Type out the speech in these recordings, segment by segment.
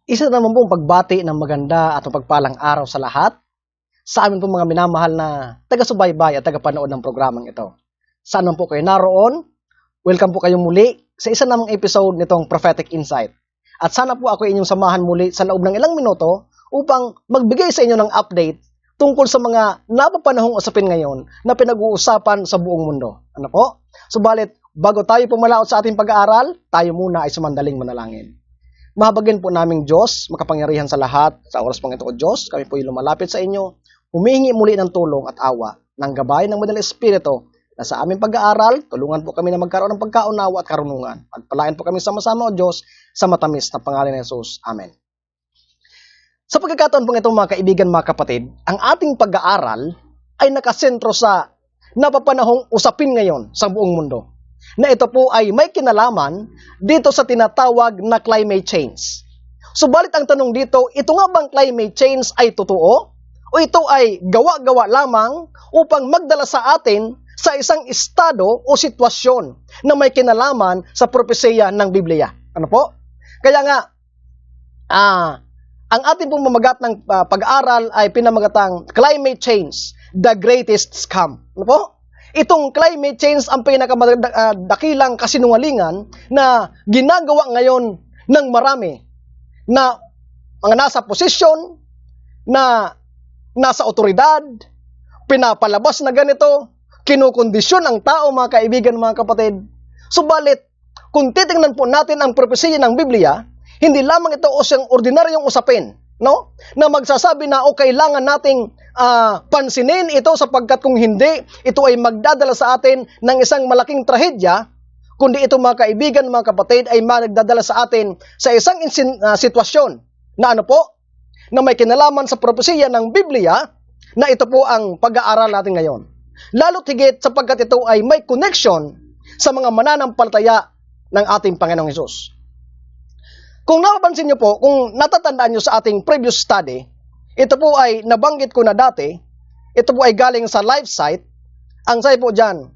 Isa naman pong pagbati ng maganda at pagpalang araw sa lahat sa amin pong mga minamahal na taga-subaybay at taga-panood ng programang ito. Saan man po kayo naroon, welcome po kayo muli sa isa namang episode nitong Prophetic Insight. At sana po ako inyong samahan muli sa loob ng ilang minuto upang magbigay sa inyo ng update tungkol sa mga napapanahong usapin ngayon na pinag-uusapan sa buong mundo. Ano po? Subalit, bago tayo pumalaot sa ating pag-aaral, tayo muna ay sumandaling manalangin. Mahabagin po naming Diyos, makapangyarihan sa lahat, sa oras pang ito o Diyos, kami po ay lumalapit sa inyo, humihingi muli ng tulong at awa, ng gabay ng Madaling Espiritu, na sa aming pag-aaral, tulungan po kami na magkaroon ng pagkaunawa at karunungan. Pagpalain po kami sama-sama o Diyos, sa matamis na pangalan ni Jesus. Amen. Sa pagkakataon pong ito mga kaibigan, mga kapatid, ang ating pag-aaral ay nakasentro sa napapanahong usapin ngayon sa buong mundo. Na ito po ay may kinalaman dito sa tinatawag na climate change. Subalit ang tanong dito, ito nga bang climate change ay totoo? O ito ay gawa-gawa lamang upang magdala sa atin sa isang estado o sitwasyon na may kinalaman sa propesiya ng Biblia? Ano po? Kaya nga, ang ating pong mamagat ng pag-aaral ay pinamagatang Climate Change, the Greatest Scam. Ano po? Itong climate change ang pinakadakilang kasinungalingan na ginagawa ngayon ng marami na mga nasa posisyon, na nasa otoridad, pinapalabas na ganito, kinukondisyon ang tao, mga kaibigan, mga kapatid. Subalit, kung titingnan po natin ang propesiya ng Biblia, hindi lamang ito o siyang ordinaryong usapin, no? Na magsasabi na kailangan nating pansinin ito sapagkat kung hindi, ito ay magdadala sa atin ng isang malaking trahedya, kundi ito mga kaibigan, mga kapatid, ay magdadala sa atin sa isang sitwasyon na ano po, na may kinalaman sa propesiya ng Biblia, na ito po ang pag-aaral natin ngayon. Lalo't higit sapagkat ito ay may connection sa mga mananampalataya ng ating Panginoong Hesus. Kung napapansin nyo po, kung natatandaan nyo sa ating previous study, ito po ay nabanggit ko na dati, ito po ay galing sa live site. Ang sabi po dyan,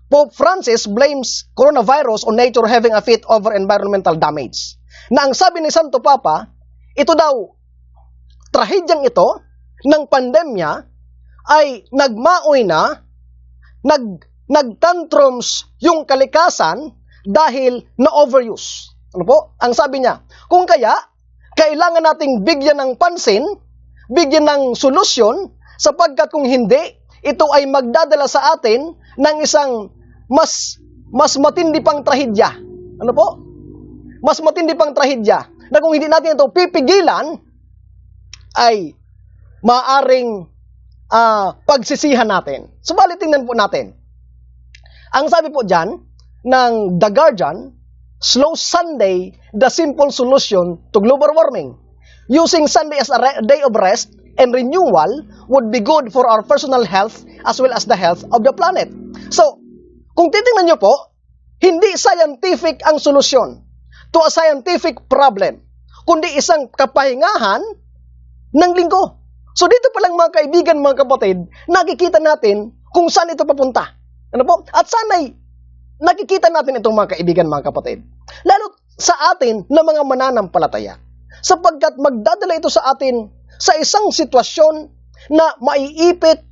Pope Francis blames coronavirus on nature having a fit over environmental damage. Na ang sabi ni Santo Papa, ito daw, trahedyang ito ng pandemya ay nagmaoy na, nagtantrums yung kalikasan dahil na-overuse. Ano po? Ang sabi niya, kung kaya, kailangan nating bigyan ng pansin, bigyan ng solusyon, sapagkat kung hindi, ito ay magdadala sa atin ng isang mas matindi pang trahedya. Ano po? Mas matindi pang trahedya. Na kung hindi natin ito pipigilan, ay maaring pagsisihan natin. Subalit tingnan po natin. Ang sabi po dyan, ng The Guardian, Slow Sunday, the simple solution to global warming. Using Sunday as a day of rest and renewal would be good for our personal health as well as the health of the planet. So, kung titingnan nyo po, hindi scientific ang solusyon to a scientific problem, kundi isang kapahingahan ng linggo. So, dito pa lang mga kaibigan, mga kapatid, nakikita natin kung saan ito papunta. Ano po? At sana'y nakikita natin itong mga kaibigan, mga kapatid. Lalo sa atin na mga mananampalataya. Sapagkat magdadala ito sa atin sa isang sitwasyon na maiipit,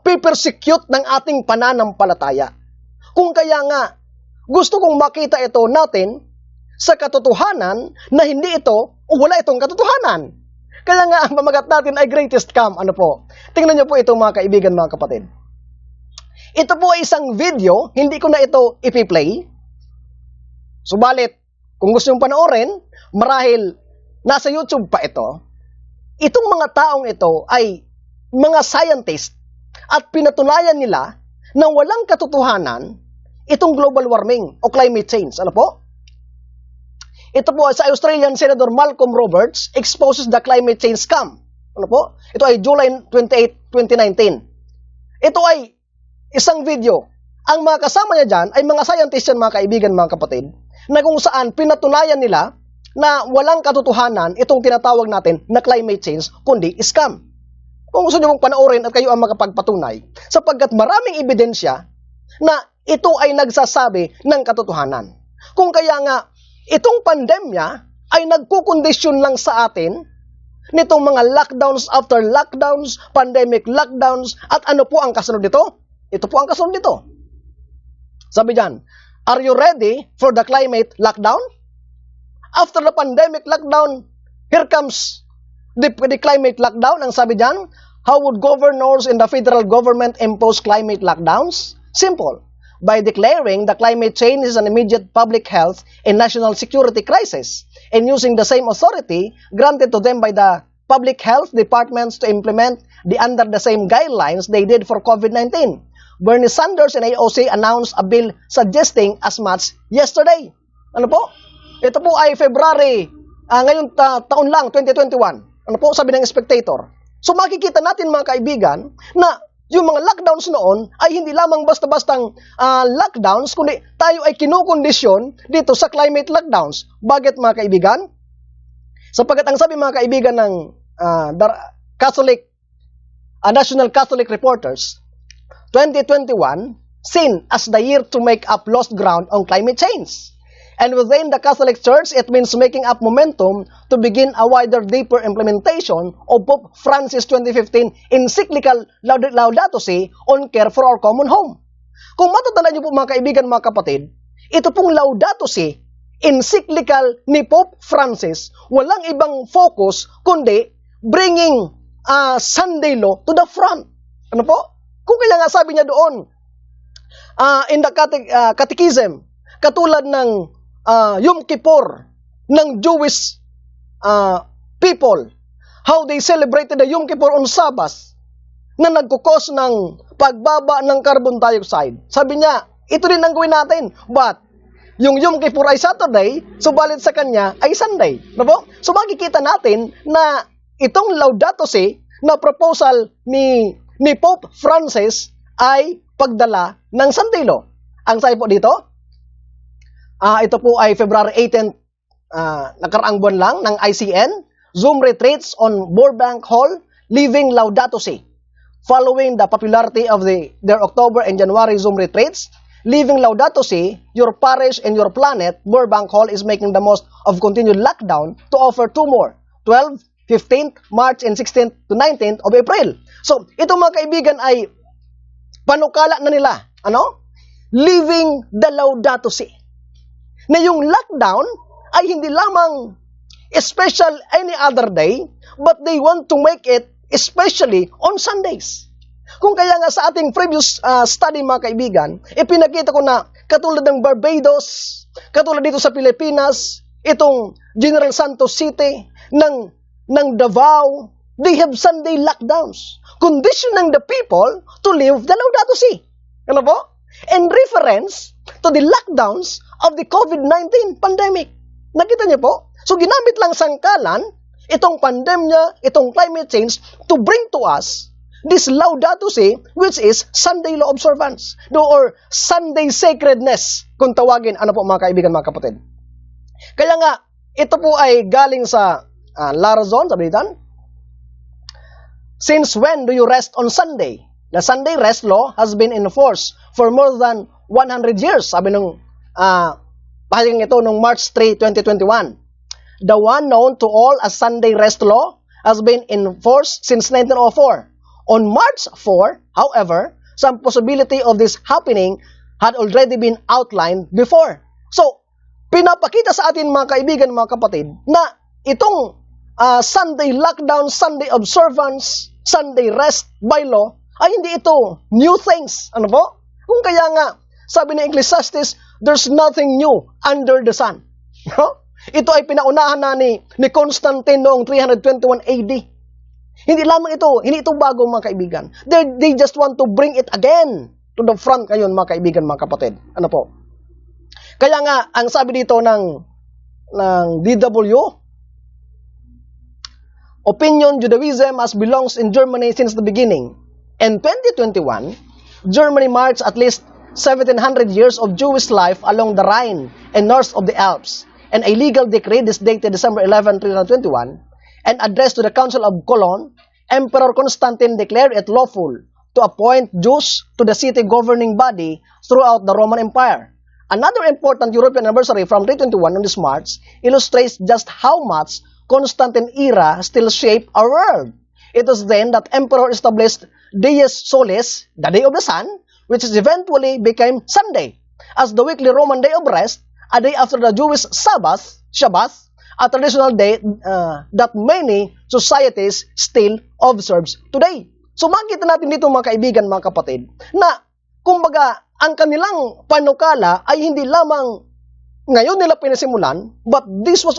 persecute ng ating pananampalataya. Kung kaya nga, gusto kong makita ito natin sa katotohanan na hindi ito o wala itong katotohanan. Kaya nga, ang mamagat natin ay greatest scam. Ano po? Tingnan niyo po ito mga kaibigan, mga kapatid. Ito po ay isang video, hindi ko na ito ipi-play. Subalit, kung gusto nyo panoorin, marahil nasa YouTube pa ito, itong mga taong ito ay mga scientist at pinatunayan nila na walang katotohanan itong global warming o climate change. Ano po? Ito po sa Australian Senator Malcolm Roberts exposes the climate change scam. Ano po? Ito ay July 28, 2019. Ito ay isang video. Ang mga kasama niya dyan ay mga scientist yan, mga kaibigan, mga kapatid, na kung saan pinatunayan nila na walang katotohanan itong tinatawag natin na climate change, kundi scam. Kung gusto niyo mong panoorin at kayo ang makapagpatunay, sapagkat maraming ebidensya na ito ay nagsasabi ng katotohanan. Kung kaya nga, itong pandemya ay nagkukondisyon lang sa atin nitong mga lockdowns after lockdowns, pandemic lockdowns, at ano po ang kasunod nito? Ito po ang kasunod nito. Sabi dyan, are you ready for the climate lockdown? After the pandemic lockdown, here comes the climate lockdown. Ang sabi dyan, how would governors in the federal government impose climate lockdowns? Simple. By declaring the climate change is an immediate public health and national security crisis, and using the same authority granted to them by the public health departments to implement under the same guidelines they did for COVID-19. Bernie Sanders and AOC announced a bill suggesting as much yesterday. Ano po? Ito po ay February, ngayon taon lang, 2021. Ano po sabi ng Spectator? So makikita natin mga kaibigan na yung mga lockdowns noon ay hindi lamang basta-bastang lockdowns, kundi tayo ay kinukondisyon dito sa climate lockdowns. Bakit mga kaibigan? Sapagkat ang sabi mga kaibigan ng National Catholic Reporters, 2021 seen as the year to make up lost ground on climate change. And within the Catholic Church, it means making up momentum to begin a wider, deeper implementation of Pope Francis 2015 encyclical Laudato Si on care for our common home. Kung matatandaan niyo po mga kaibigan, mga kapatid, ito pong Laudato Si, encyclical ni Pope Francis, walang ibang focus kundi bringing Sunday law to the front. Ano po? Kung kaya nga sabi niya doon, in the catechism, katulad ng Yom Kippur ng Jewish people, how they celebrated the Yom Kippur on Sabbath, na nagkukos ng pagbaba ng carbon dioxide. Sabi niya, ito din ang gawin natin. But, yung Yom Kippur ay Saturday, subalit sa kanya ay Sunday. Diba? So makikita natin na itong Laudato Si na proposal ni Pope Francis ay pagdala ng Sunday law. Ang sabi po dito, ito po ay February 18, nakaraang buwan lang ng ICN, Zoom retreats on Burbank Hall, Living Laudato Si. Following the popularity of their October and January Zoom retreats, Living Laudato Si, your parish and your planet, Burbank Hall is making the most of continued lockdown to offer two more, 12th, 15th, March, and 16th to 19th of April. So, itong mga kaibigan ay panukala na nila, Living the Laudato Si. Na yung lockdown ay hindi lamang special any other day, but they want to make it especially on Sundays. Kung kaya nga sa ating previous study mga kaibigan, ipinakita ko na katulad ng Barbados, katulad dito sa Pilipinas, itong General Santos City, ng Davao, they have Sunday lockdowns, conditioning the people to live the Laudato Si. Ano po? In reference to the lockdowns of the COVID-19 pandemic. Nakita niyo po? So ginamit lang sangkalan itong pandemya, itong climate change to bring to us this Laudato Si, which is Sunday law observance or Sunday sacredness kung tawagin. Ano po mga kaibigan, mga kapatid? Kaya nga, ito po ay galing sa La Razon, sabi dito, since when do you rest on Sunday? The Sunday rest law has been in force for more than 100 years. Sabi nung pahalang ito nung March 3, 2021. The one known to all as Sunday rest law has been in force since 1904. On March 4, however, some possibility of this happening had already been outlined before. So, pinapakita sa atin mga kaibigan, mga kapatid, na itong Sunday lockdown, Sunday observance, Sunday rest by law, ay hindi ito new things. Ano po? Kung kaya nga, sabi ni Ecclesiastes, there's nothing new under the sun. No? Ito ay pinaunahan na ni Constantine noong 321 AD. Hindi lamang ito, hindi ito bago mga kaibigan. They just want to bring it again to the front ngayon mga kaibigan, mga kapatid. Ano po? Kaya nga, ang sabi dito ng DW, opinion Judaism has belongs in Germany since the beginning. In 2021, Germany marks at least 1700 years of Jewish life along the Rhine and north of the Alps. And a legal decree is dated December 11, 2021, and addressed to the Council of Cologne, Emperor Constantine declared it lawful to appoint Jews to the city governing body throughout the Roman Empire. Another important European anniversary from 321 on this March illustrates just how much Constantine era still shaped our world. It was then that Emperor established Dies Solis, the day of the sun, which eventually became Sunday, as the weekly Roman day of rest, a day after the Jewish Sabbath, Shabbat, a traditional day that many societies still observes today. So makita natin dito mga kaibigan, mga kapatid, na kumbaga ang kanilang panukala ay hindi lamang ngayon nila pinasimulan, but this was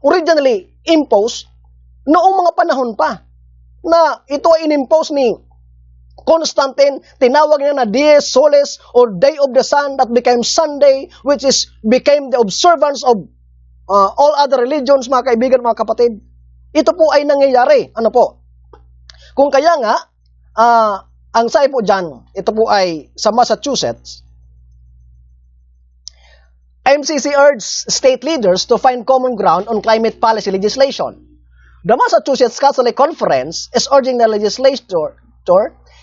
originally imposed noong mga panahon pa na ito ay inimpose ni Constantine. Tinawag niya na Dies Solis or Day of the Sun that became Sunday, which became the observance of all other religions, mga kaibigan, mga kapatid. Ito po ay nangyayari. Ano po? Kung kaya nga, ang sabi po dyan, ito po ay sa Massachusetts, MCC urged state leaders to find common ground on climate policy legislation. The Massachusetts Catholic Conference is urging the legislature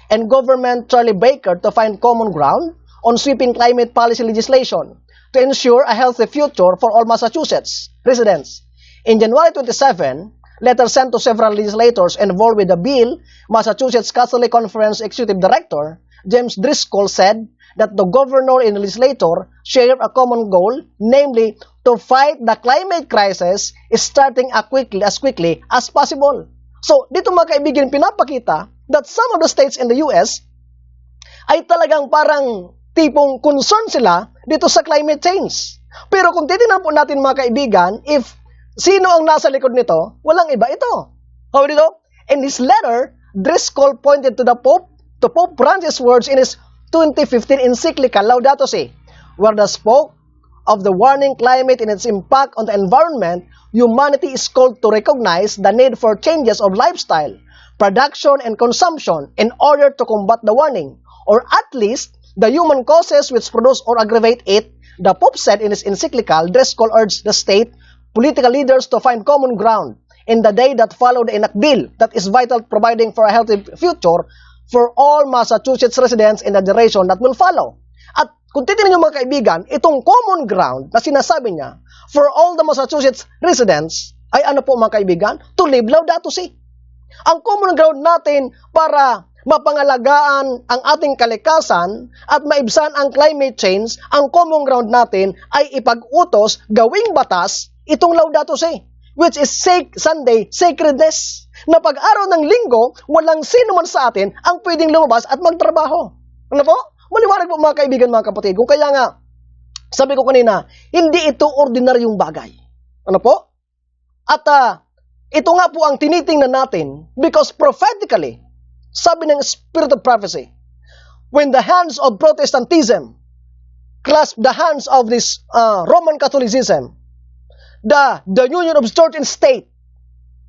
and Governor Charlie Baker to find common ground on sweeping climate policy legislation to ensure a healthy future for all Massachusetts residents. In January 27, letters sent to several legislators involved with the bill, Massachusetts Catholic Conference Executive Director James Driscoll said that the governor and the legislator share a common goal, namely to fight the climate crisis starting as quickly as possible. So, dito mga kaibigan, pinapakita that some of the states in the US ay talagang parang tipong concern sila dito sa climate change. Pero kung titignan po natin mga kaibigan, if sino ang nasa likod nito, walang iba ito. How dito? In his letter, Driscoll pointed to Pope Francis' words in his 2015 encyclical Laudato Si, where the spoke of the warning climate and its impact on the environment. Humanity is called to recognize the need for changes of lifestyle, production, and consumption in order to combat the warning, or at least the human causes which produce or aggravate it. The Pope said in his encyclical, Driscoll urged the state political leaders to find common ground in the day that followed the enact bill that is vital, providing for a healthy future for all Massachusetts residents in the generation that will follow. At kung titignan nyo mga kaibigan, itong common ground na sinasabi niya for all the Massachusetts residents ay ano po mga kaibigan? To live Laudato Si. Ang common ground natin para mapangalagaan ang ating kalikasan at maibsan ang climate change, ang common ground natin ay ipag-utos, gawing batas, itong Laudato Si, which is Sunday sacredness, na pag-araw ng linggo, walang sino man sa atin ang pwedeng lumabas at magtrabaho. Ano po? Maliwanag po mga kaibigan, mga kapatid. Kung kaya nga, sabi ko kanina, hindi ito ordinaryong bagay. Ano po? At ito nga po ang tinitingnan natin because prophetically, sabi ng Spirit of Prophecy, when the hands of Protestantism clasp the hands of this Roman Catholicism, the union of church and state,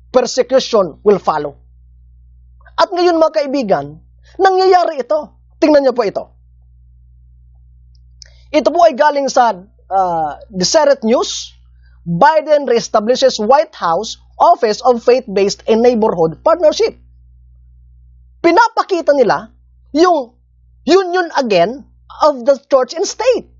persecution will follow. At ngayon mga kaibigan, nangyayari ito. Tingnan niyo po ito. Ito po ay galing sa Deseret News. Biden reestablishes White House Office of Faith-Based and Neighborhood Partnership. Pinapakita nila yung union again of the church and state.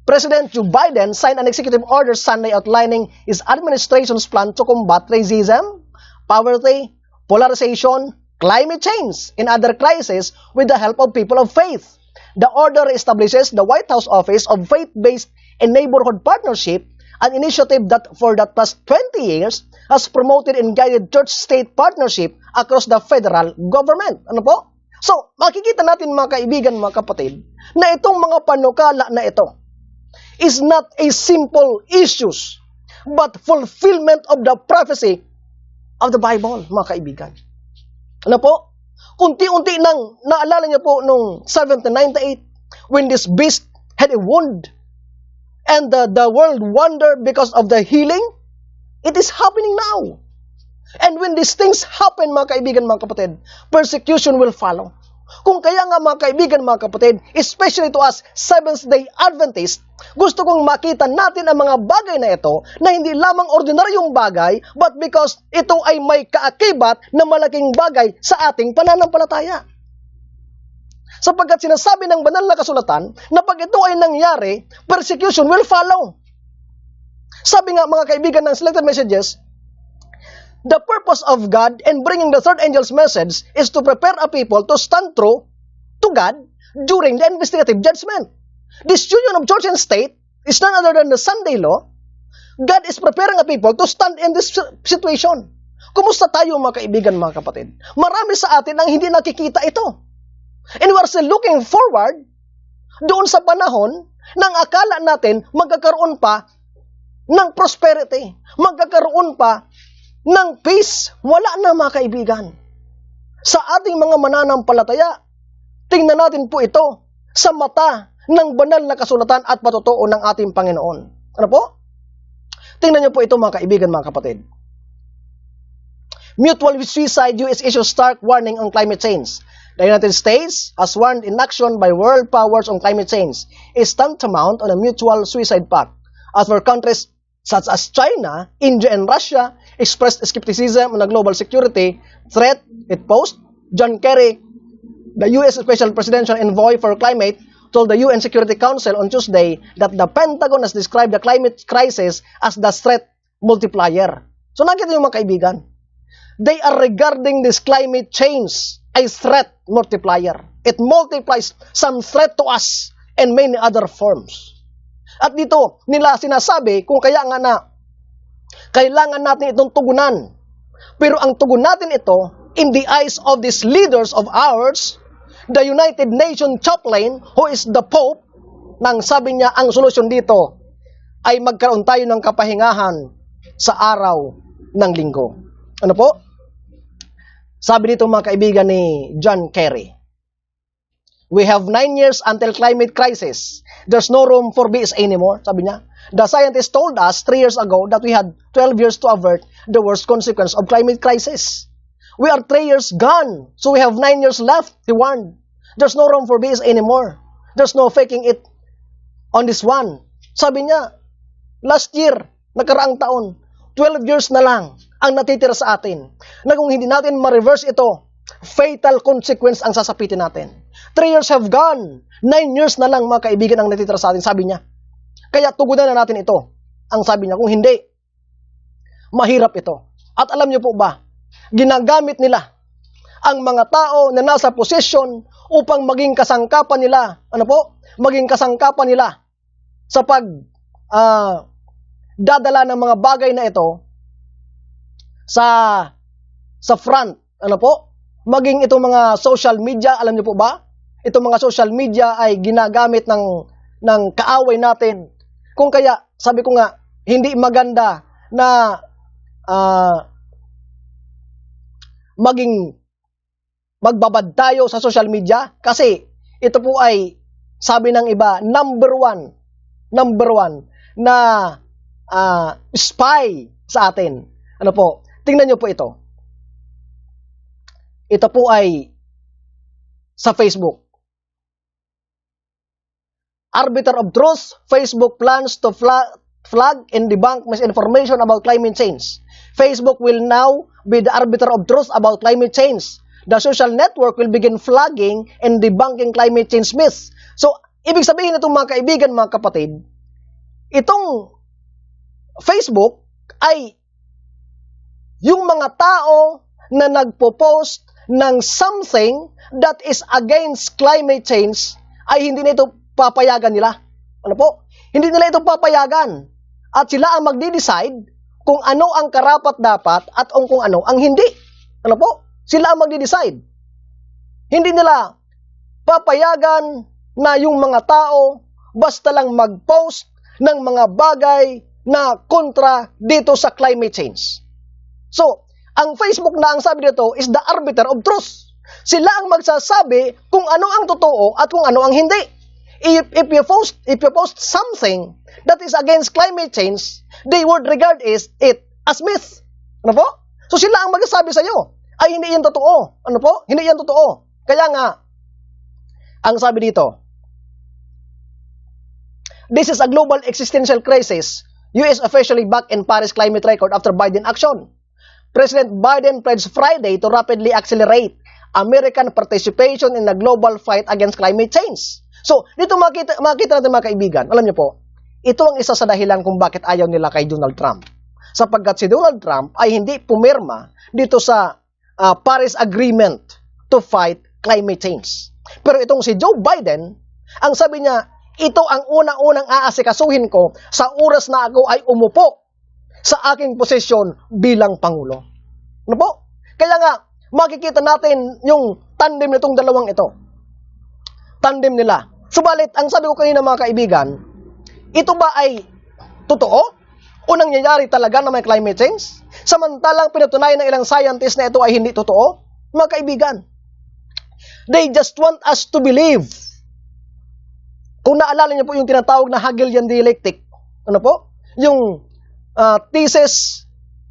President Joe Biden signed an executive order Sunday outlining his administration's plan to combat racism, poverty, polarization, climate change, and other crises with the help of people of faith. The order establishes the White House Office of Faith-Based and Neighborhood Partnership, an initiative that for the past 20 years has promoted and guided church-state partnership across the federal government. Ano po? So, makikita natin mga kaibigan, mga kapatid, na itong mga panukala na ito is not a simple issues, but fulfillment of the prophecy of the Bible, mga kaibigan. Ano po? Unti-unti nang naalala niyo po nung 1798, when this beast had a wound, and the world wondered because of the healing, it is happening now. And when these things happen, mga kaibigan, mga kapatid, persecution will follow. Kung kaya nga mga kaibigan, mga kapatid, especially to us Seventh-day Adventists, gusto kong makita natin ang mga bagay na ito na hindi lamang ordinaryong bagay, but because ito ay may kaakibat na malaking bagay sa ating pananampalataya. Sapagkat sinasabi ng banal na kasulatan na pag ito ay nangyari, persecution will follow. Sabi nga mga kaibigan ng Selected Messages, the purpose of God in bringing the third angel's message is to prepare a people to stand true to God during the investigative judgment. This union of church and state is none other than the Sunday law. God is preparing a people to stand in this situation. Kumusta tayo mga kaibigan, mga kapatid? Marami sa atin ang hindi nakikita ito. And we are still looking forward doon sa panahon nang akala natin magkakaroon pa ng prosperity, magkakaroon pa ng peace. Wala na mga kaibigan. Sa ating mga mananampalataya, tingnan natin po ito sa mata ng banal na kasulatan at patotoo ng ating Panginoon. Ano po? Tingnan niyo po ito mga kaibigan, mga kapatid. Mutual suicide, US issues stark warning on climate change. The United States has warned inaction by world powers on climate change is tantamount on a mutual suicide pact. As for countries such as China, India, and Russia expressed skepticism on the global security threat it posed, John Kerry, the U.S. Special Presidential Envoy for Climate, told the UN Security Council on Tuesday that the Pentagon has described the climate crisis as the threat multiplier. So nakita niyo mga kaibigan, they are regarding this climate change as threat multiplier. It multiplies some threat to us and many other forms. At dito nila sinasabi kung kaya nga na kailangan natin itong tugunan. Pero ang tugon natin ito in the eyes of these leaders of ours, the United Nations chaplain who is the Pope, nang sabi niya ang solusyon dito ay magkaroon tayo ng kapahingahan sa araw ng linggo. Ano po? Sabi dito mga kaibigan ni John Kerry, we have 9 years until climate crisis. There's no room for BS anymore, sabi niya. The scientists told us 3 years ago that we had 12 years to avert the worst consequence of climate crisis. We are 3 years gone, so we have 9 years left, he warned. There's no room for BS anymore. There's no faking it on this one. Sabi niya, last year, nakaraang taon, 12 years na lang ang natitira sa atin. Na kung hindi natin ma-reverse ito, fatal consequence ang sasapitin natin. 3 years have gone. 9 years na lang mga kaibigan ang natitira sa atin, sabi niya. Kaya tugunan na natin ito. Ang sabi niya, kung hindi, mahirap ito. At alam niyo po ba, ginagamit nila ang mga tao na nasa posisyon upang maging kasangkapan nila, ano po? Maging kasangkapan nila sa dadala ng mga bagay na ito sa front, ano po? Maging itong mga social media, alam niyo po ba? Itong mga social media ay ginagamit ng kaaway natin. Kung kaya, sabi ko nga, hindi maganda na maging magbabad tayo sa social media kasi ito po ay, sabi ng iba, number one na spy sa atin. Ano po? Tingnan nyo po ito. Ito po ay sa Facebook. Arbiter of Truth, Facebook plans to flag and debunk misinformation about climate change. Facebook will now be the arbiter of truth about climate change. The social network will begin flagging and debunking climate change myths. So, ibig sabihin itong mga kaibigan, mga kapatid, itong Facebook ay yung mga tao na nagpo-post ng something that is against climate change ay hindi na ito papayagan nila. Ano po? Hindi nila ito papayagan. At sila ang magde-decide kung ano ang karapat-dapat at kung ano ang hindi. Ano po? Sila ang magde-decide. Hindi nila papayagan na yung mga tao basta lang mag-post ng mga bagay na kontra dito sa climate change. So, ang Facebook na ang sabi dito is the arbiter of truth. Sila ang magsasabi kung ano ang totoo at kung ano ang hindi. If you post something that is against climate change, they would regard it as myth. Ano po? So sila ang magsasabi sa iyo, ay hindi yan totoo. Ano po? Hindi yan totoo. Kaya nga, ang sabi dito, this is a global existential crisis. US officially back in Paris climate record after Biden action. President Biden pledged Friday to rapidly accelerate American participation in the global fight against climate change. So, dito makita natin mga kaibigan, alam niyo po, ito ang isa sa dahilan kung bakit ayaw nila kay Donald Trump. Sapagkat si Donald Trump ay hindi pumirma dito sa Paris Agreement to fight climate change. Pero itong si Joe Biden, ang sabi niya, ito ang unang-unang aasikasuhin ko sa oras na ako ay umupo sa aking posisyon bilang Pangulo. Ano po? Kaya nga, makikita natin yung tandem nitong dalawang ito. Tandem nila. Subalit, ang sabi ko kanina mga kaibigan, ito ba ay totoo? O nangyayari talaga na may climate change? Samantalang pinatunayan ng ilang scientists na ito ay hindi totoo? Mga kaibigan, they just want us to believe. Kung naalala niyo po yung tinatawag na Hegelian dialectic, ano po? Yung thesis,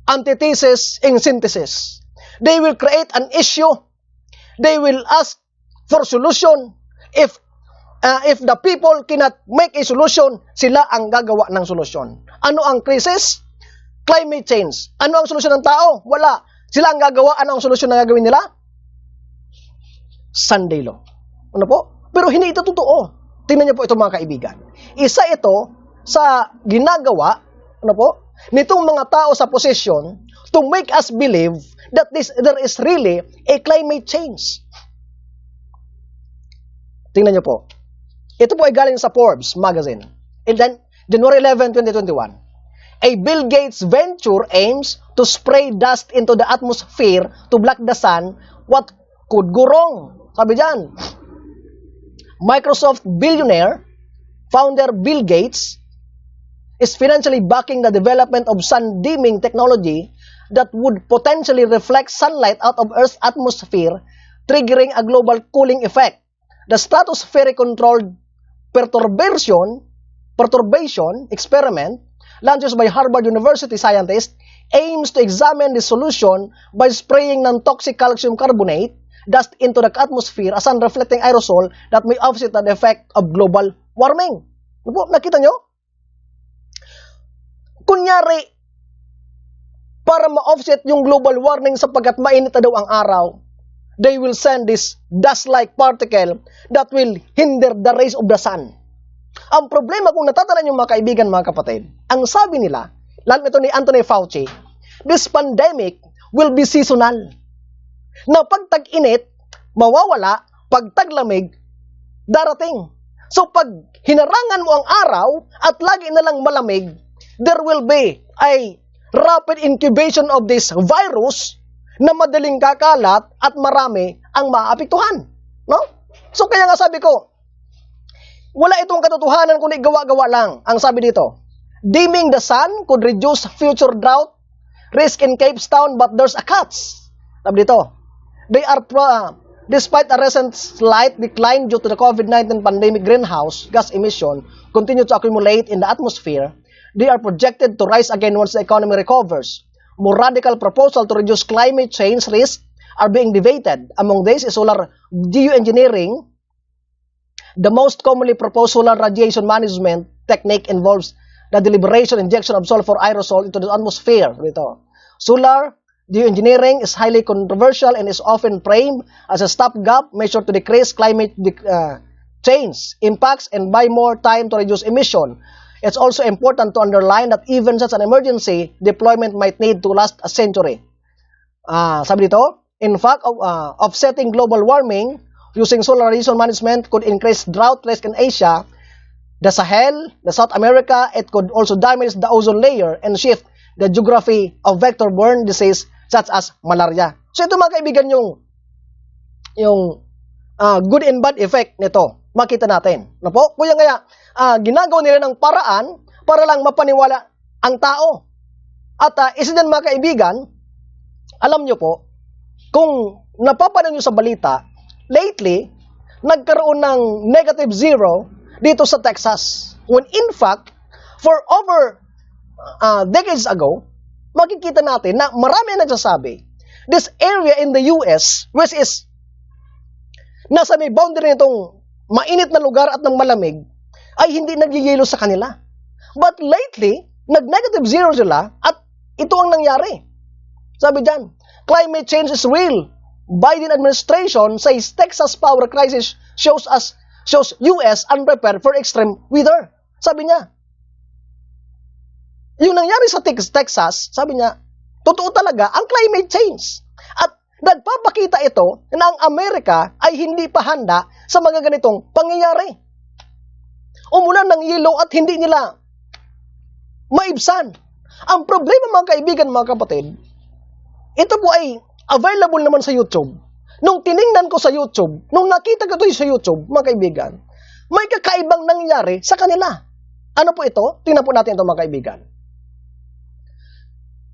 antithesis, and synthesis. They will create an issue. They will ask for solution. If the people cannot make a solution, sila ang gagawa ng solusyon. Ano ang krisis? Climate change. Ano ang solusyon ng tao? Wala. Sila ang gagawa. Ano ang solusyon na gagawin nila? Sunday law. Ano po? Pero hindi ito totoo. Tingnan niyo po ito mga kaibigan. Isa ito sa ginagawa, ano po, nitong mga tao sa posisyon to make us believe that there is really a climate change. Tingnan niyo po. Ito po ay galing sa Forbes magazine. And then, January 11, 2021. A Bill Gates venture aims to spray dust into the atmosphere to block the sun. What could go wrong? Sabi dyan. Microsoft billionaire, founder Bill Gates, is financially backing the development of sun dimming technology that would potentially reflect sunlight out of Earth's atmosphere, triggering a global cooling effect. The stratospheric controlled perturbation experiment, launched by Harvard University scientists, aims to examine the solution by spraying non-toxic calcium carbonate dust into the atmosphere as sun-reflecting aerosol that may offset the effect of global warming. Nakita nyo? Kunyari, para ma-offset yung global warming sapagkat mainit na daw ang araw, they will send this dust-like particle that will hinder the rays of the sun. Ang problema, kung natatanan yung mga kaibigan, mga kapatid, ang sabi nila, lalo ito ni Anthony Fauci, this pandemic will be seasonal. Na pag tag-init, mawawala, pag taglamig, darating. So pag hinarangan mo ang araw at lagi na lang malamig, there will be a rapid incubation of this virus na madaling kakalat at marami ang maapektuhan. No? So kaya nga sabi ko, wala itong katotohanan kundi gawa-gawa lang. Ang sabi dito, dimming the sun could reduce future drought risk in Cape Town but there's a catch. Sabi dito, despite a recent slight decline due to the COVID-19 pandemic, greenhouse gas emission continue to accumulate in the atmosphere. They are projected to rise again once the economy recovers. More radical proposals to reduce climate change risk are being debated. Among these is solar geoengineering. The most commonly proposed solar radiation management technique involves the deliberate injection of sulfur aerosol into the atmosphere. Solar geoengineering is highly controversial and is often framed as a stopgap measure to decrease climate change impacts and buy more time to reduce emission. It's also important to underline that even such an emergency deployment might need to last a century. Sabi dito, in fact, offsetting global warming using solar radiation management could increase drought risk in Asia, the Sahel, the South America. It could also damage the ozone layer and shift the geography of vector-borne disease such as malaria. So ito mga kaibigan yung good and bad effect nito. Makita natin. No po? Kaya nga ginagawa nila ng paraan para lang mapaniwala ang tao. At isa din mga kaibigan, alam nyo po, kung napapanood nyo sa balita, lately, nagkaroon ng negative zero dito sa Texas. When in fact, for over decades ago, makikita natin na marami ang nagsasabi, this area in the US, which is nasa may boundary nitong mainit na lugar at ng malamig, ay hindi nagyayelo sa kanila. But lately, nag-negative zero sila at ito ang nangyari. Sabi dyan, climate change is real. Biden administration says Texas power crisis shows US unprepared for extreme weather. Sabi niya, yung nangyari sa Texas, sabi niya, totoo talaga ang climate change. At nagpapakita ito na ang Amerika ay hindi pa handa sa mga ganitong pangyayari. Umulan ng yelo at hindi nila maibsan. Ang problema mga kaibigan, mga kapatid, ito po ay available naman sa YouTube. Nung tiningnan ko sa YouTube, nung nakita ko ito sa YouTube, mga kaibigan, may kakaibang nangyari sa kanila. Ano po ito? Tingnan po natin ito, mga kaibigan.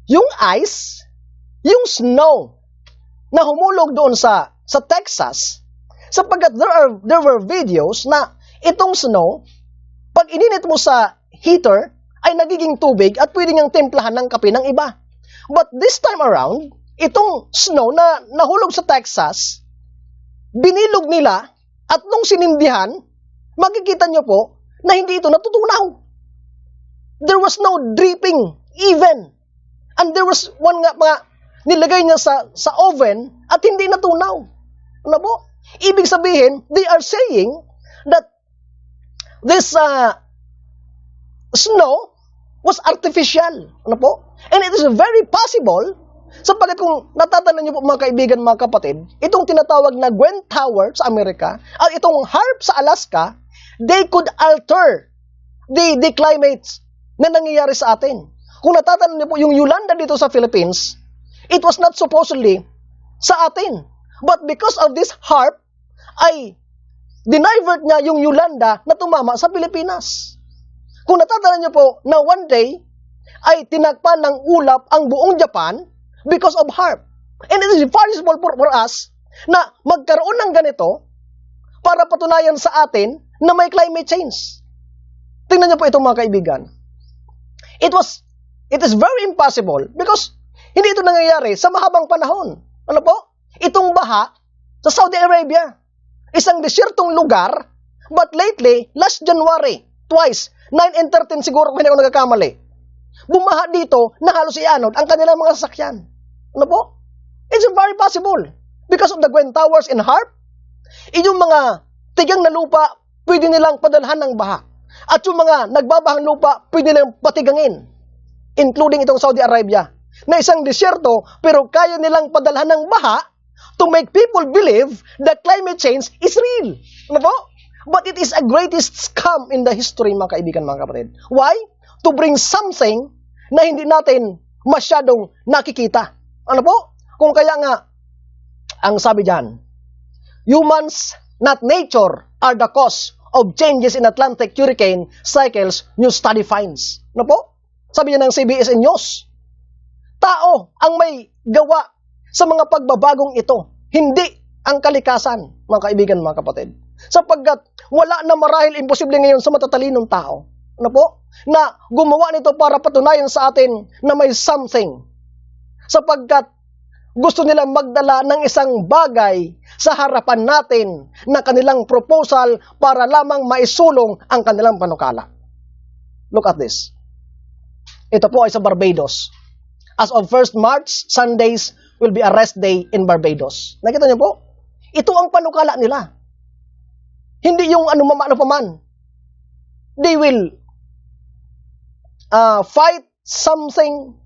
Yung ice, yung snow na humulog doon sa Texas, sapagkat there were videos na itong snow, pag ininit mo sa heater, ay nagiging tubig at pwede niyang timplahan ng kape ng iba. But this time around, itong snow na nahulog sa Texas, binilog nila at nung sinindihan, makikita nyo po na hindi ito natutunaw. There was no dripping even. And there was one nga nilagay niya sa oven at hindi natunaw. Ano po? Ibig sabihin, they are saying that this snow was artificial. Ano po? And it is very possible, sapagkat kung natatandaan niyo po mga kaibigan, mga kapatid, itong tinatawag na Gwen Tower sa Amerika at itong HARP sa Alaska, they could alter the climate na nangyayari sa atin. Kung natatandaan niyo po yung Yolanda dito sa Philippines, it was not supposedly sa atin. But because of this HARP, ay dinivert niya yung Yolanda na tumama sa Pilipinas. Kung natatandaan niyo po na one day ay tinagpan ng ulap ang buong Japan because of HARP. And it is possible for us na magkaroon ng ganito para patunayan sa atin na may climate change. Tingnan niyo po ito mga kaibigan. It is very impossible because hindi ito nangyayari sa mahabang panahon. Ano po? Itong baha sa Saudi Arabia, isang desyertong lugar, but lately, last January, twice, 9 and 13 siguro kung hindi ako nagkakamali, bumaha dito na halos ianod ang kanilang mga sasakyan. Ano po? It's very possible. Because of the Gwen Towers in HARP, yung mga tigang na lupa, pwede nilang padalhan ng baha. At yung mga nagbabahang lupa, pwede nilang patigangin. Including itong Saudi Arabia, na isang disyerto, pero kaya nilang padalhan ng baha to make people believe that climate change is real. Ano po? But it is a greatest scam in the history, mga kaibigan, mga kapatid. Why? To bring something na hindi natin masyadong nakikita. Ano po? Kung kaya nga, ang sabi dyan, humans, not nature, are the cause of changes in Atlantic hurricane cycles, new study finds. Ano po? Sabi niya ng CBS News, tao ang may gawa sa mga pagbabagong ito, hindi ang kalikasan, mga kaibigan, mga kapatid. Sapagkat wala na marahil imposible ngayon sa matatalinong tao. Ano po? Na gumawa nito para patunayan sa atin na may something. Sapagkat gusto nilang magdala ng isang bagay sa harapan natin na kanilang proposal para lamang maisulong ang kanilang panukala. Look at this. Ito po ay sa Barbados. As of 1st March, Sundays will be a rest day in Barbados. Nakita niyo po? Ito ang panukala nila. Hindi yung ano pa man. They will fight something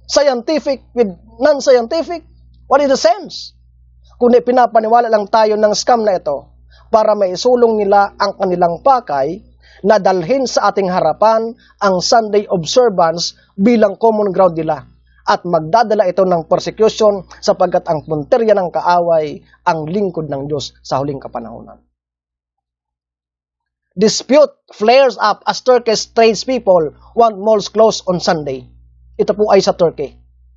scientific with non-scientific. What is the sense? Kundi pinapaniwala lang tayo ng scam na ito para maisulong nila ang kanilang pakay na dalhin sa ating harapan ang Sunday observance bilang common ground nila at magdadala ito ng persecution sapagkat ang punterya ng kaaway ang lingkod ng Diyos sa huling kapanahunan. Dispute flares up as Turkish tradespeople want malls closed on Sunday. Ito po ay sa Turkey.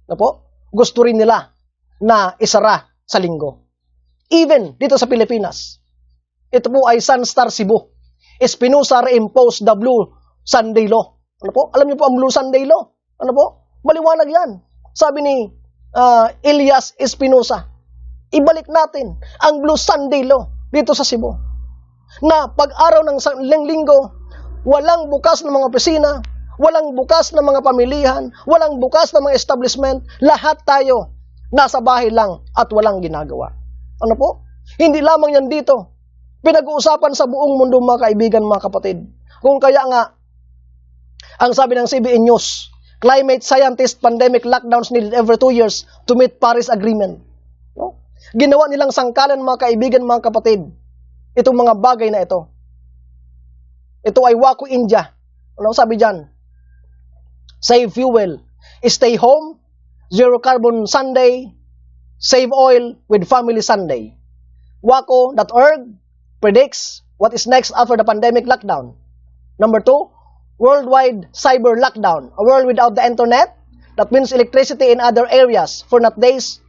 Ano po? Gusto rin nila na isara sa linggo. Even dito sa Pilipinas. Ito po ay Sunstar Cebu. Espinosa reimposed the Blue Sunday Law. Ano po? Alam niyo po ang Blue Sunday Law? Ano po? Maliwanag yan. Sabi ni Elias Espinosa, ibalik natin ang Blue Sunday Law dito sa Cebu. Na pag-araw ng linggo, walang bukas ng mga opisina, walang bukas na mga pamilihan, walang bukas na mga establishment, lahat tayo nasa bahay lang at walang ginagawa. Ano po? Hindi lamang yan dito. Pinag-uusapan sa buong mundo mga kaibigan, mga kapatid. Kung kaya nga, ang sabi ng CBN News, climate scientist pandemic lockdowns needed every 2 years to meet Paris Agreement. No? Ginawa nilang sangkalan mga kaibigan, mga kapatid, itong mga bagay na ito. Ito ay Waco, India. Ano sabi dyan? Save fuel, stay home, zero carbon Sunday, save oil with family Sunday. Waco.org predicts what is next after the pandemic lockdown. Number 2, worldwide cyber lockdown. A world without the internet, that means electricity in other areas for not days,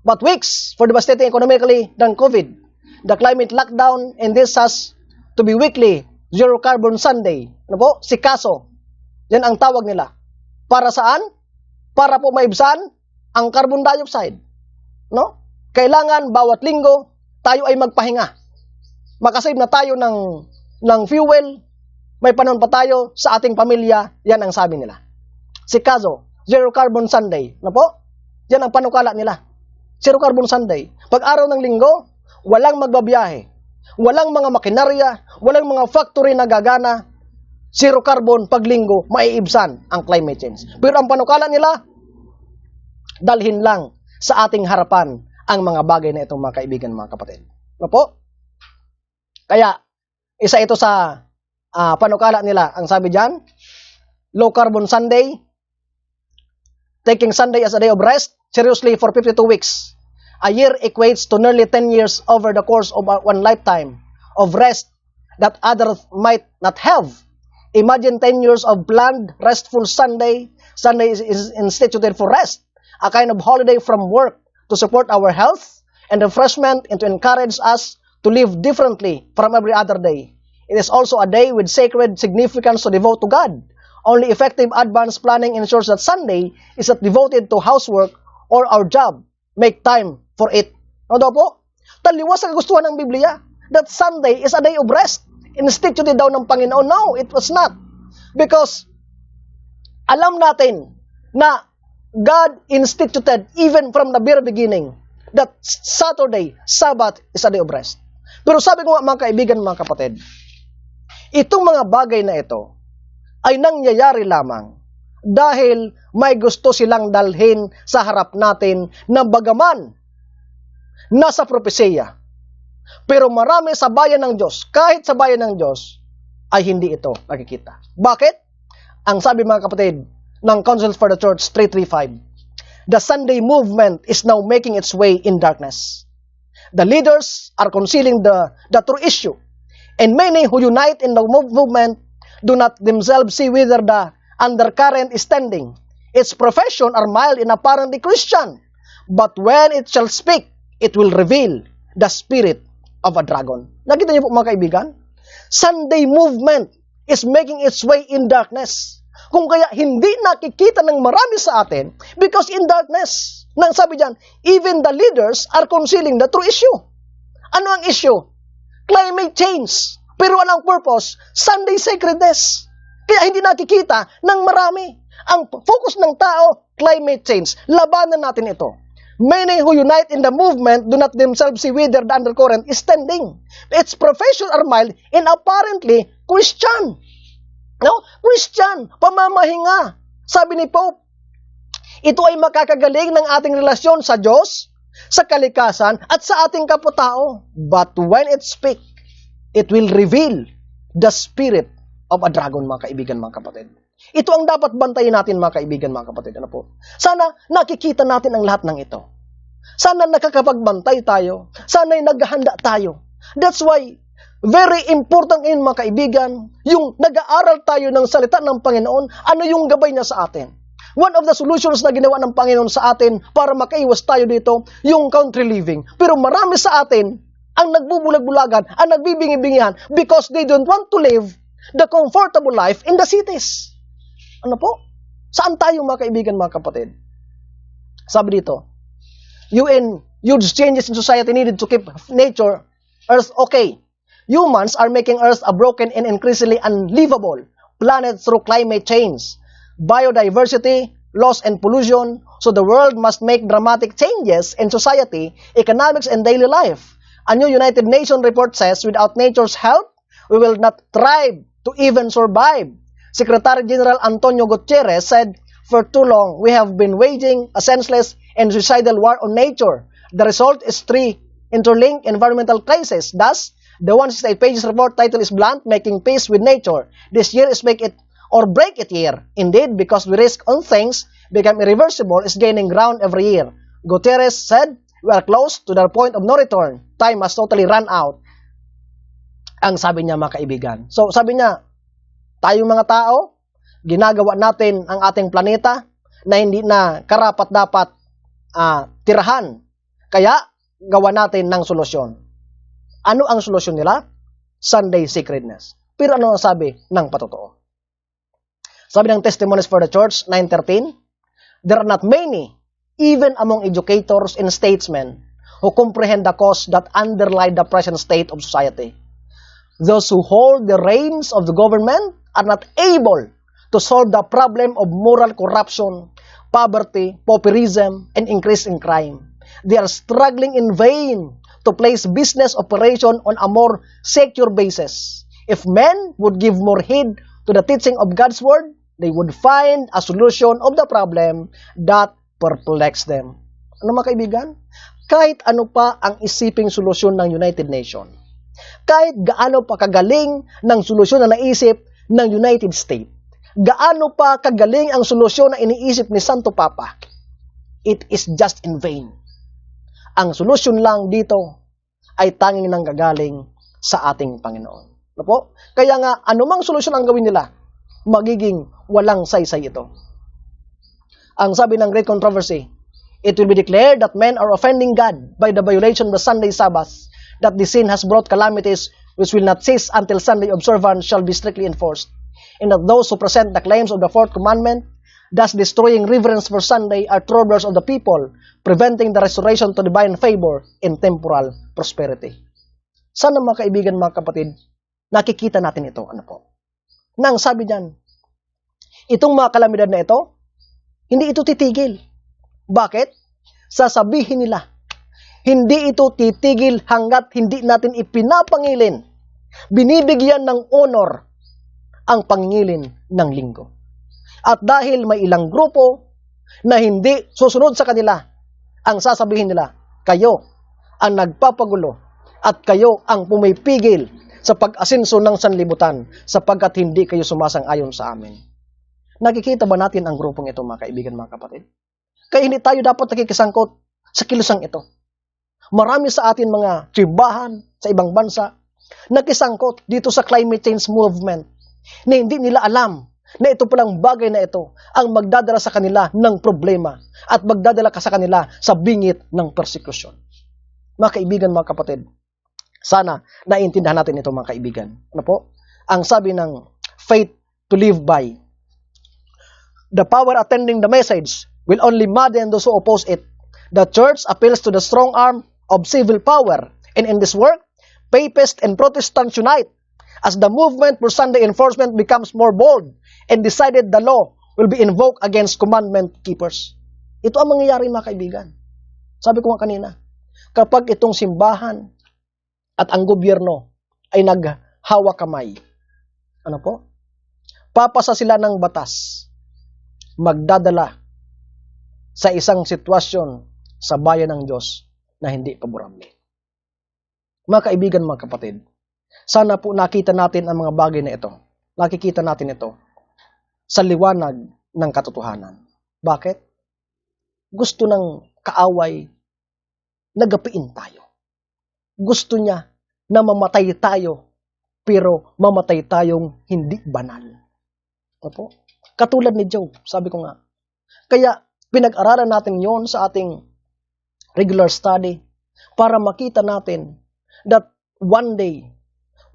but weeks for devastating economically than COVID. The climate lockdown, and this has to be weekly, zero carbon Sunday. Ano po? Sikaso. Yan ang tawag nila. Para saan? Para po maibsan ang carbon dioxide. No? Kailangan bawat linggo tayo ay magpahinga. Makasave na tayo ng fuel. May panahon pa tayo sa ating pamilya. Yan ang sabi nila. Sikaso, zero carbon Sunday. Ano po? Yan ang panukala nila. Zero carbon Sunday. Pag araw ng linggo, walang magbabiyahe. Walang mga makinarya, walang mga factory na gagana, zero carbon pag linggo, maiibsan ang climate change. Pero ang panukala nila, dalhin lang sa ating harapan ang mga bagay na itong mga kaibigan, mga kapatid. Ano po? Kaya, isa ito sa panukala nila. Ang sabi dyan, low carbon Sunday, taking Sunday as a day of rest, seriously for 52 weeks. A year equates to nearly 10 years over the course of one lifetime of rest that others might not have. Imagine 10 years of planned, restful Sunday. Sunday is instituted for rest, a kind of holiday from work to support our health and refreshment and to encourage us to live differently from every other day. It is also a day with sacred significance to devote to God. Only effective advanced planning ensures that Sunday is not devoted to housework or our job. Make time for it. Ano daw po? Taliwas sa kagustuhan ng Biblia that Sunday is a day of rest. Instituted daw ng Panginoon. No, it was not. Because alam natin na God instituted even from the very beginning that Saturday, Sabbath is a day of rest. Pero sabi ko nga mga kaibigan, mga kapatid, itong mga bagay na ito ay nangyayari lamang dahil may gusto silang dalhin sa harap natin na bagaman nasa propesya. Pero marami sa bayan ng Diyos, kahit sa bayan ng Diyos, ay hindi ito nakikita. Bakit? Ang sabi mga kapatid ng Councils for the Church 335, the Sunday movement is now making its way in darkness. The leaders are concealing the true issue. And many who unite in the movement do not themselves see whither the undercurrent is tending. Its profession are mild and apparently Christian. But when it shall speak, it will reveal the spirit of a dragon. Nakita niyo po mga kaibigan? Sunday movement is making its way in darkness. Kung kaya hindi nakikita ng marami sa atin, because in darkness, nang sabi diyan, even the leaders are concealing the true issue. Ano ang issue? Climate change. Pero walang purpose, Sunday sacredness. Kaya hindi nakikita ng marami. Ang focus ng tao, climate change. Labanan natin ito. Many who unite in the movement do not themselves see whither the undercurrent is tending. Its profession are mild and apparently Christian. No? Christian, pamamahinga. Sabi ni Pope, ito ay makakagaling ng ating relasyon sa Diyos, sa kalikasan, at sa ating kapwa-tao. But when it speak, it will reveal the spirit of a dragon, mga kaibigan, mga kapatid. Ito ang dapat bantayin natin, mga kaibigan, mga kapatid. Ano po? Sana nakikita natin ang lahat ng ito. Sana nakakapagbantay tayo. Sana'y naghahanda tayo. That's why, very important ngayon, mga kaibigan, yung nag-aaral tayo ng salita ng Panginoon, ano yung gabay niya sa atin. One of the solutions na ginawa ng Panginoon sa atin para makaiwas tayo dito, yung country living. Pero marami sa atin ang nagbubulag-bulagan, ang nagbibingi-bingihan because they don't want to live the comfortable life in the cities. Ano po? Saan tayo mga kaibigan, mga kapatid? Sabi dito, huge changes in society needed to keep nature, earth okay. Humans are making earth a broken and increasingly unlivable planet through climate change, biodiversity, loss and pollution, so the world must make dramatic changes in society, economics, and daily life. A new United Nations report says, without nature's help, we will not thrive to even survive. Secretary General Antonio Gutierrez said, for too long, we have been waging a senseless and suicidal war on nature. The result is three interlinked environmental crises. Thus, the 168 pages report title is blunt, Making Peace with Nature. This year is make it or break it year. Indeed, because we risk on things become irreversible is gaining ground every year. Gutierrez said, we are close to the point of no return. Time has totally run out. Ang sabi niya mga kaibigan. So sabi niya, tayong mga tao, ginagawa natin ang ating planeta na hindi na karapat-dapat tirahan. Kaya, gawa natin ng solusyon. Ano ang solusyon nila? Sunday sacredness. Pero ano ang sabi ng patotoo? Sabi ng Testimonies for the Church 9:13, there are not many, even among educators and statesmen, who comprehend the cause that underlie the present state of society. Those who hold the reins of the government are not able to solve the problem of moral corruption, poverty, pauperism, and increase in crime. They are struggling in vain to place business operation on a more secure basis. If men would give more heed to the teaching of God's Word, they would find a solution of the problem that perplexes them. Ano mga kaibigan? Kahit ano pa ang isiping solusyon ng United Nations, kahit gaano pa kagaling ng solusyon na naisip ng United States, gaano pa kagaling ang solusyon na iniisip ni Santo Papa, it is just in vain. Ang solusyon lang dito ay tanging nanggagaling sa ating Panginoon. Ano po? Kaya nga, anumang solusyon ang gawin nila, magiging walang saysay ito. Ang sabi ng Great Controversy, it will be declared that men are offending God by the violation of the Sunday Sabbath, that the sin has brought calamities which will not cease until Sunday observance shall be strictly enforced, and that those who present the claims of the fourth commandment, thus destroying reverence for Sunday, are troublers of the people, preventing the restoration to divine favor and temporal prosperity. Sana mga kaibigan, mga kapatid, nakikita natin ito. Ano po? Nang sabi niyan, itong mga kalamidad na ito, hindi ito titigil. Bakit? Sasabihin nila, hindi ito titigil hanggat hindi natin ipinapangilin, binibigyan ng honor ang pangingilin ng linggo. At dahil may ilang grupo na hindi susunod sa kanila, ang sasabihin nila, kayo ang nagpapagulo at kayo ang pumipigil sa pag-asenso ng sanlibutan sapagkat hindi kayo sumasang-ayon sa amin. Nakikita ba natin ang grupong ito, mga kaibigan, mga kapatid? Kaya hindi tayo dapat nakikisangkot sa kilusang ito. Marami sa atin mga tribahan sa ibang bansa nakisangkot dito sa climate change movement na hindi nila alam na ito palang bagay na ito ang magdadala sa kanila ng problema at magdadala ka sa kanila sa bingit ng persecution. Mga kaibigan, mga kapatid, sana naiintindihan natin ito, mga kaibigan. Ano po? Ang sabi ng faith to live by, the power attending the message will only madden those who oppose it. The church appeals to the strong arm of civil power, and in this work, Papists and Protestants unite. As the movement for Sunday enforcement becomes more bold and decided, the law will be invoked against commandment keepers. Ito ang mangyayari, mga kaibigan. Sabi ko nga kanina, kapag itong simbahan at ang gobyerno ay naghawa kamay, ano po? Papasa sila ng batas, magdadala sa isang sitwasyon sa bayan ng Diyos na hindi paborable. Mga kaibigan, mga kapatid, sana po nakita natin ang mga bagay na ito. Nakikita natin ito sa liwanag ng katotohanan. Bakit? Gusto ng kaaway na gapiin tayo. Gusto niya na mamatay tayo, pero mamatay tayong hindi banal. Opo? Katulad ni Job, sabi ko nga. Kaya pinag-aralan natin yon sa ating regular study para makita natin that one day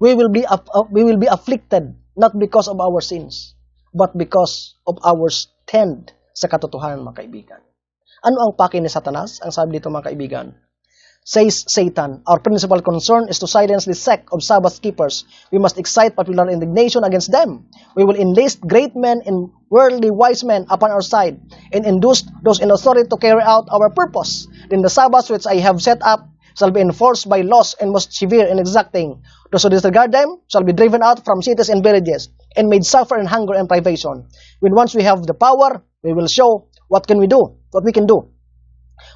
we will be afflicted not because of our sins but because of our stand sa katotohanan, mga kaibigan. Ano ang pake ni Satanas? Ang sabi dito, mga kaibigan, Says Satan, our principal concern is to silence the sect of Sabbath keepers. We must excite popular indignation against them. We will enlist great men and worldly wise men upon our side, and induce those in authority to carry out our purpose. Then the Sabbaths which I have set up shall be enforced by laws and most severe and exacting. Those who disregard them shall be driven out from cities and villages, and made suffer in hunger and privation. When once we have the power, we will show what we can do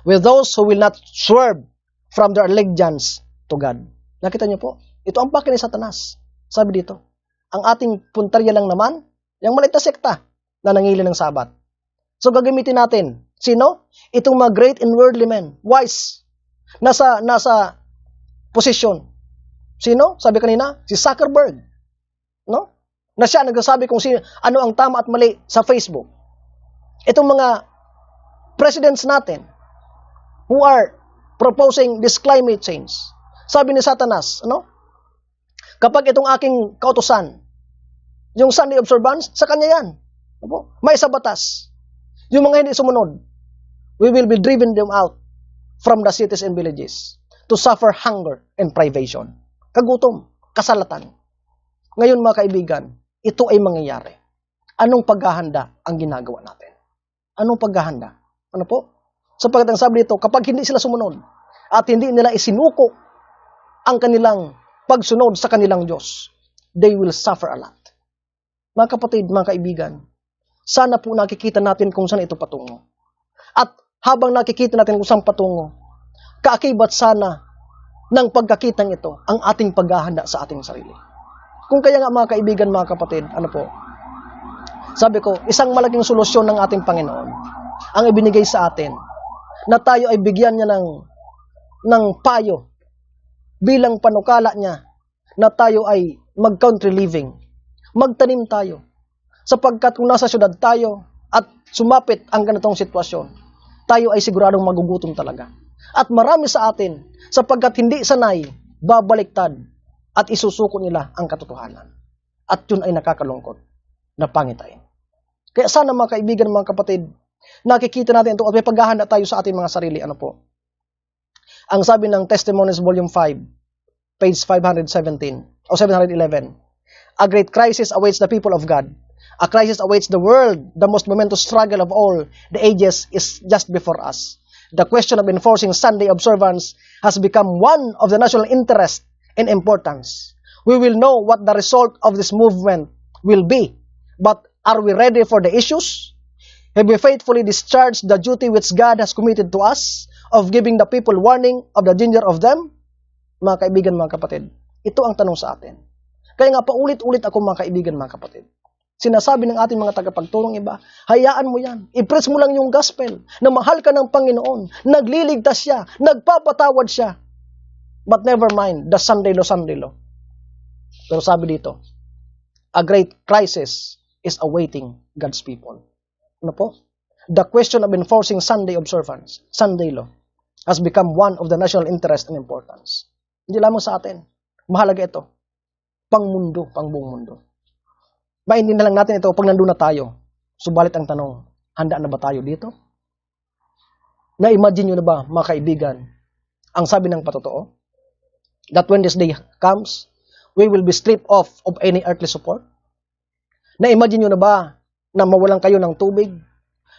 with those who will not swerve from their allegiance to God. Nakita niyo po? Ito ang pake ni Satanas. Sabi dito, ang ating puntarya lang naman, yung maliit na sekta na nangili ng Sabat. So gagamitin natin, sino? Itong mga great and worldly men, wise, nasa posisyon. Sino? Sabi kanina, si Zuckerberg. No? Na siya nagsasabi kung ano ang tama at mali sa Facebook. Itong mga presidents natin who are proposing this climate change. Sabi ni Satanas, kapag itong aking kautusan, yung Sunday observance, sa kanya yan. May sa batas. Yung mga hindi sumunod, we will be driven them out from the cities and villages to suffer hunger and privation. Kagutom, kasalatan. Ngayon mga kaibigan, ito ay mangyayari. Anong paghahanda ang ginagawa natin? Anong paghahanda? Ano po? Sapagkat ang sabi dito, kapag hindi sila sumunod at hindi nila isinuko ang kanilang pagsunod sa kanilang Diyos, they will suffer a lot. Mga kapatid, mga kaibigan, sana po nakikita natin kung saan ito patungo. At habang nakikita natin kung saan patungo, kaakibat sana ng pagkakitang ito ang ating paghahanda sa ating sarili. Kung kaya nga mga kaibigan, mga kapatid, sabi ko, isang malaking solusyon ng ating Panginoon ang ibinigay sa atin na tayo ay bigyan niya ng payo bilang panukala niya na tayo ay mag-country living. Magtanim tayo. Sapagkat kung nasa syudad tayo at sumapit ang ganitong sitwasyon, tayo ay siguradong magugutom talaga. At marami sa atin, sapagkat hindi sanay, babaliktad at isusuko nila ang katotohanan. At yun ay nakakalungkot na pangitain. Kaya sana mga kaibigan, mga kapatid, nakikita natin ito at may paghahanda tayo sa ating mga sarili. Ang sabi ng Testimonies Volume 5, page 517 o 711, a great crisis awaits the people of God. A crisis awaits the world. The most momentous struggle of all the ages is just before us. The question of enforcing Sunday observance has become one of the national interest and importance. We will know what the result of this movement will be. But are we ready for the issues? Have we faithfully discharged the duty which God has committed to us of giving the people warning of the danger of them? Mga kaibigan, mga kapatid, ito ang tanong sa atin. Kaya nga paulit-ulit ako mga kaibigan, mga kapatid. Sinasabi ng ating mga tagapagturong iba, hayaan mo yan. I-preach mo lang yung gospel na mahal ka ng Panginoon, nagliligtas siya, nagpapatawad siya. But never mind, the Sunday law. Pero sabi dito, a great crisis is awaiting God's people. Ano po? The question of enforcing Sunday observance, Sunday law, has become one of the national interest and importance. Hindi lamang sa atin. Mahalaga ito. Pangmundo, pang buong mundo. Maintindihan lang natin ito pag nandun na tayo. Subalit ang tanong, handa na ba tayo dito? Na-imagine nyo na ba, mga kaibigan, ang sabi ng patotoo? That when this day comes, we will be stripped off of any earthly support? Na-imagine nyo na ba na mawalan kayo ng tubig,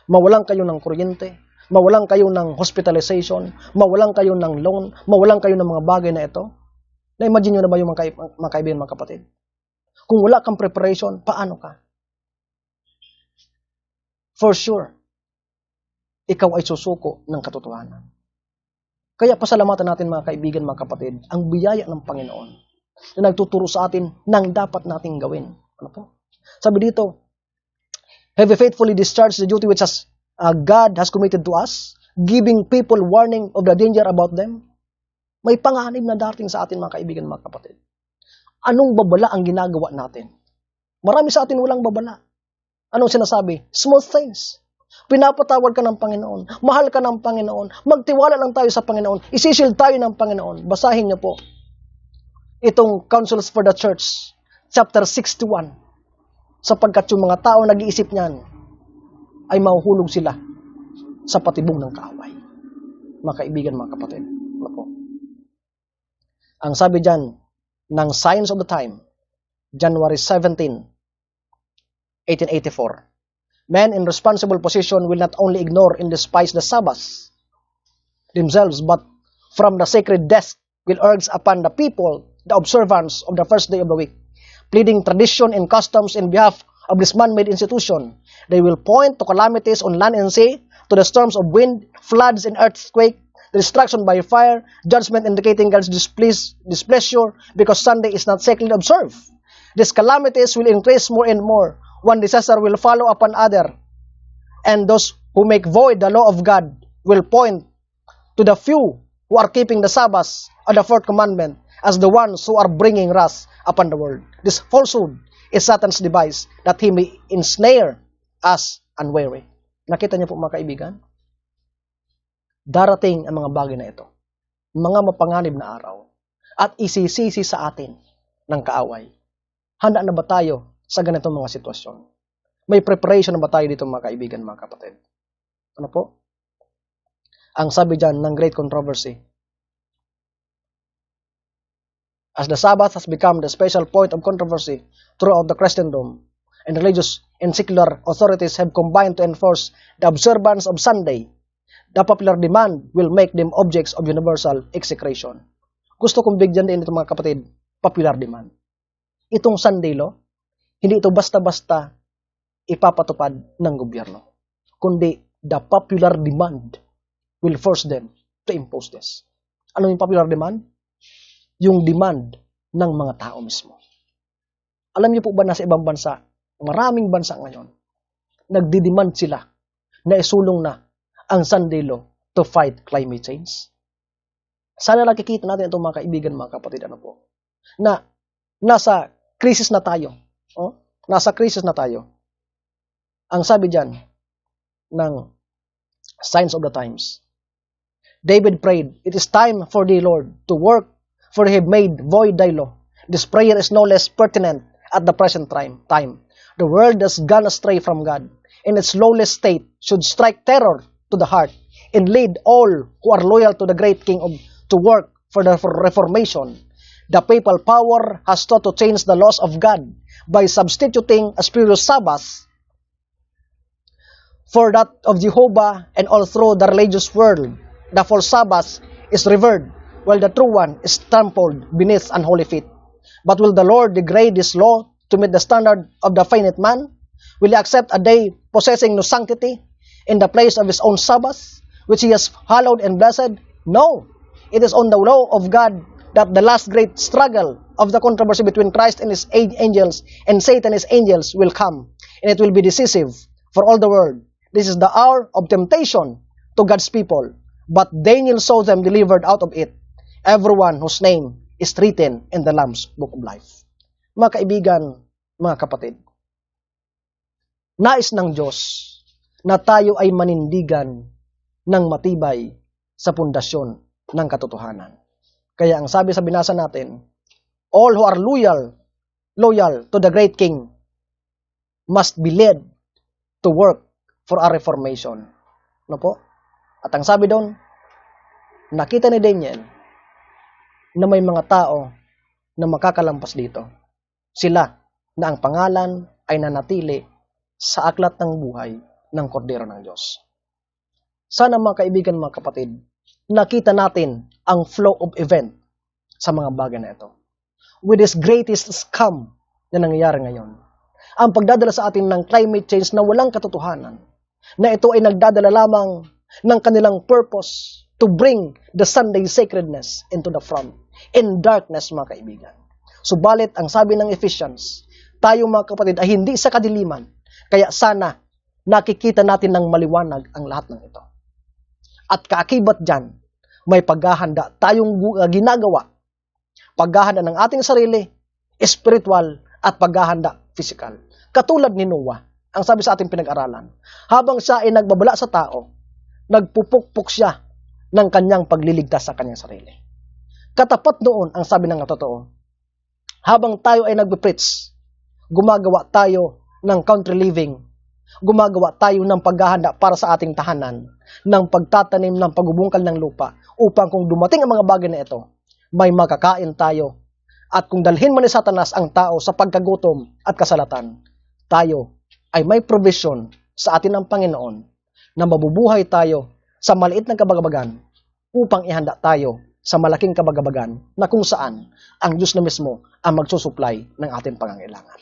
mawalan kayo ng kuryente, mawalan kayo ng hospitalization, mawalan kayo ng loan, mawalan kayo ng mga bagay na ito? Na-imagine nyo na ba yung mga kaibigan, mga kapatid? Kung wala kang preparation, paano ka? For sure, ikaw ay susuko ng katotohanan. Kaya pasalamatan natin mga kaibigan, mga kapatid, ang biyaya ng Panginoon na nagtuturo sa atin ng dapat nating gawin. Ano po? Sabi dito, have you faithfully discharged the duty which God has committed to us, giving people warning of the danger about them? May panganib na darating sa atin mga kaibigan, mga kapatid. Anong babala ang ginagawa natin? Marami sa atin walang babala. Anong sinasabi? Small things. Pinapatawad ka ng Panginoon. Mahal ka ng Panginoon. Magtiwala lang tayo sa Panginoon. Isisil tayo ng Panginoon. Basahin niyo po itong Counsels for the Church, chapter 61. Sapagkat yung mga tao nag-iisip niyan ay mahuhulog sila sa patibong ng kaaway. Mga kaibigan, mga kapatid. Ano po? Ang sabi dyan, ng Signs of the Time, January 17, 1884. Men in responsible position will not only ignore and despise the Sabbath themselves, but from the sacred desk will urge upon the people the observance of the first day of the week, pleading tradition and customs in behalf of this man-made institution. They will point to calamities on land and sea, to the storms of wind, floods and earthquake, the destruction by fire, judgment indicating God's displeasure because Sunday is not sacredly observed. These calamities will increase more and more. One disaster will follow upon other, and those who make void the law of God will point to the few who are keeping the Sabbath or the fourth commandment as the ones who are bringing wrath upon the world. This falsehood is Satan's device that he may ensnare us unwary. Nakita niyo po mga kaibigan? Darating ang mga bagay na ito. Mga mapanganib na araw. At isisisi sa atin ng kaaway. Handa na ba tayo sa ganitong mga sitwasyon? May preparation na ba tayo dito mga kaibigan, mga kapatid? Ano po? Ang sabi dyan ng Great Controversy, as the Sabbath has become the special point of controversy throughout the Christendom, and religious and secular authorities have combined to enforce the observance of Sunday, the popular demand will make them objects of universal execration. Gusto kong bigyan din ito mga kapatid, popular demand. Itong Sunday law, hindi ito basta-basta ipapatupad ng gobyerno, kundi the popular demand will force them to impose this. Ano yung popular demand? Yung demand ng mga tao mismo. Alam niyo po ba na sa ibang bansa, maraming bansa ngayon, nagdidemand sila na isulong na ang Sunday law to fight climate change? Sana nakikita natin ito mga kaibigan, mga kapatid, ano po, na nasa krisis na tayo. Nasa krisis na tayo. Ang sabi dyan ng Signs of the Times, David prayed, "It is time for thee, Lord, to work, for he have made void thy law." This prayer is no less pertinent at the present time. The world has gone astray from God. In its lawless state should strike terror to the heart and lead all who are loyal to the great King to work for the reformation. The papal power has sought to change the laws of God by substituting a spurious Sabbath for that of Jehovah, and all through the religious world, the false Sabbath is revered, while the true one is trampled beneath unholy feet. But will the Lord degrade His law to meet the standard of the finite man? Will He accept a day possessing no sanctity in the place of His own Sabbath, which He has hallowed and blessed? No. It is on the law of God that the last great struggle of the controversy between Christ and His angels and Satan and His angels will come, and it will be decisive for all the world. This is the hour of temptation to God's people, but Daniel saw them delivered out of it, everyone whose name is written in the Lamb's Book of Life. Mga kaibigan, mga kapatid, nais ng Diyos na tayo ay manindigan ng matibay sa pundasyon ng katotohanan. Kaya ang sabi sa binasa natin, all who are loyal to the great King must be led to work for a reformation. Ano po? At ang sabi doon, nakita ni Daniel na may mga tao na makakalampas dito. Sila na ang pangalan ay nanatili sa aklat ng buhay ng Kordero ng Diyos. Sana mga kaibigan, mga kapatid, nakita natin ang flow of event sa mga bagay na ito. With this greatest scam na nangyayari ngayon, ang pagdadala sa atin ng climate change na walang katotohanan, na ito ay nagdadala lamang ng kanilang purpose to bring the Sunday sacredness into the front in darkness, mga kaibigan. Subalit, ang sabi ng Ephesians, tayo mga kapatid ay hindi sa kadiliman, kaya sana nakikita natin ng maliwanag ang lahat ng ito. At kaakibat dyan, may paghahanda tayong ginagawa. Paghahanda ng ating sarili, spiritual, at paghahanda physical. Katulad ni Noah, ang sabi sa ating pinag-aralan, habang siya ay nagbabala sa tao, nagpupukpok siya ng kanyang pagliligtas sa kanyang sarili. Katapat noon, ang sabi ng totoo, habang tayo ay nagbe-preach, gumagawa tayo ng country living, gumagawa tayo ng paghahanda para sa ating tahanan, ng pagtatanim ng pagbubungkal ng lupa, upang kung dumating ang mga bagay na ito, may makakain tayo. At kung dalhin man ni Satanas ang tao sa pagkagutom at kasalatan, tayo ay may provision sa atin ng Panginoon na mabubuhay tayo sa maliit na kabagabagan upang ihanda tayo sa malaking kabagabagan na kung saan ang Diyos na mismo ang magsusupply ng ating pangangailangan.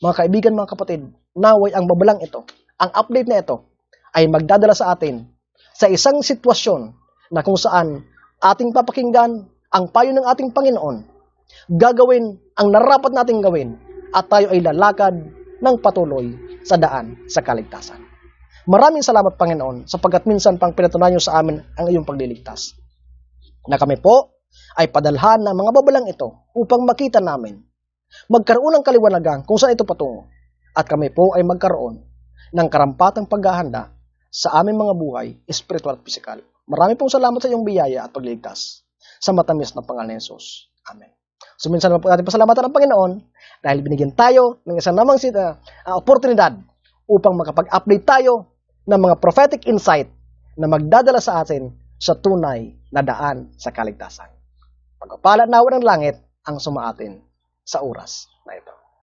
Mga kaibigan, mga kapatid, naway ang babalang ito, ang update na ito, ay magdadala sa atin sa isang sitwasyon na kung saan ating papakinggan ang payo ng ating Panginoon, gagawin ang narapat nating gawin, at tayo ay lalakad ng patuloy sa daan sa kaligtasan. Maraming salamat, Panginoon, sapagkat minsan pang pinatunayan sa amin ang iyong pagliligtas. Na kami po ay padalhan ng mga babalang ito upang makita namin, magkaroon ng kaliwanagan kung saan ito patungo, at kami po ay magkaroon ng karampatang paghahanda sa aming mga buhay, espiritual at pisikal. Marami pong salamat sa iyong biyaya at pagliligtas sa matamis na pangalan ni Jesus. Amen. So minsan naman po natin pasalamatan ng Panginoon dahil binigyan tayo ng isang namang oportunidad upang makapag-update tayo ng mga prophetic insight na magdadala sa atin sa tunay na daan sa kaligtasan. Pagpapala nawa ng langit ang sumaatin sa oras na ito.